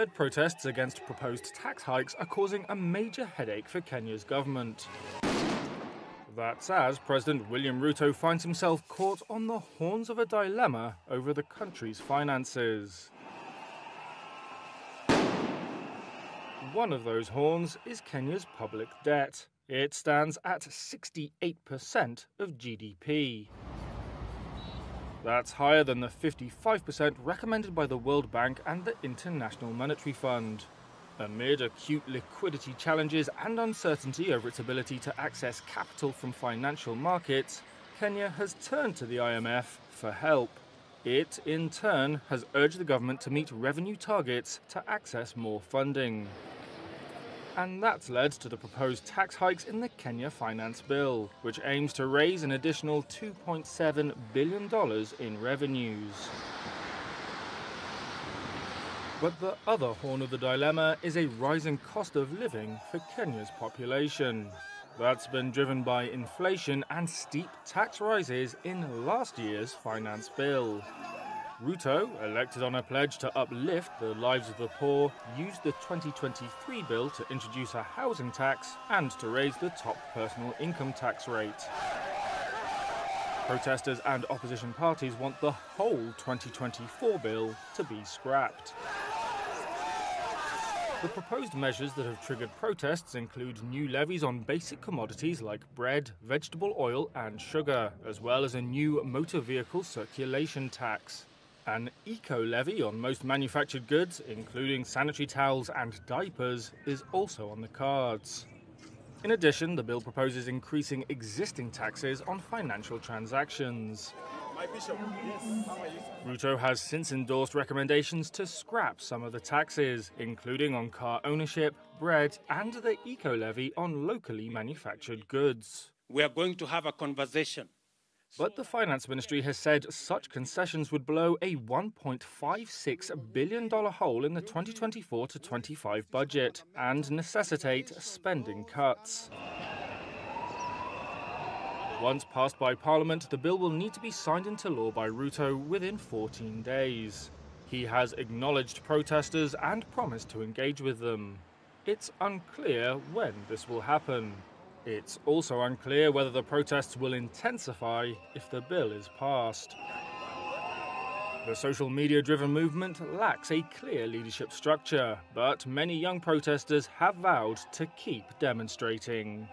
State-led protests against proposed tax hikes are causing a major headache for Kenya's government. That's as President William Ruto finds himself caught on the horns of a dilemma over the country's finances. One of those horns is Kenya's public debt. It stands at 68% of GDP. That's higher than the 55% recommended by the World Bank and the International Monetary Fund. Amid acute liquidity challenges and uncertainty over its ability to access capital from financial markets, Kenya has turned to the IMF for help. It, in turn, has urged the government to meet revenue targets to access more funding. And that's led to the proposed tax hikes in the Kenya Finance Bill, which aims to raise an additional $2.7 billion in revenues. But the other horn of the dilemma is a rising cost of living for Kenya's population. That's been driven by inflation and steep tax rises in last year's finance bill. Ruto, elected on a pledge to uplift the lives of the poor, used the 2023 bill to introduce a housing tax and to raise the top personal income tax rate. Protesters and opposition parties want the whole 2024 bill to be scrapped. The proposed measures that have triggered protests include new levies on basic commodities like bread, vegetable oil and sugar, as well as a new motor vehicle circulation tax. An eco-levy on most manufactured goods, including sanitary towels and diapers, is also on the cards. In addition, the bill proposes increasing existing taxes on financial transactions. Ruto has since endorsed recommendations to scrap some of the taxes, including on car ownership, bread, and the eco-levy on locally manufactured goods. We are going to have a conversation. But the Finance Ministry has said such concessions would blow a $1.56 billion hole in the 2024 to 25 budget and necessitate spending cuts. Once passed by Parliament, the bill will need to be signed into law by Ruto within 14 days. He has acknowledged protesters and promised to engage with them. It's unclear when this will happen. It's also unclear whether the protests will intensify if the bill is passed. The social media-driven movement lacks a clear leadership structure, but many young protesters have vowed to keep demonstrating.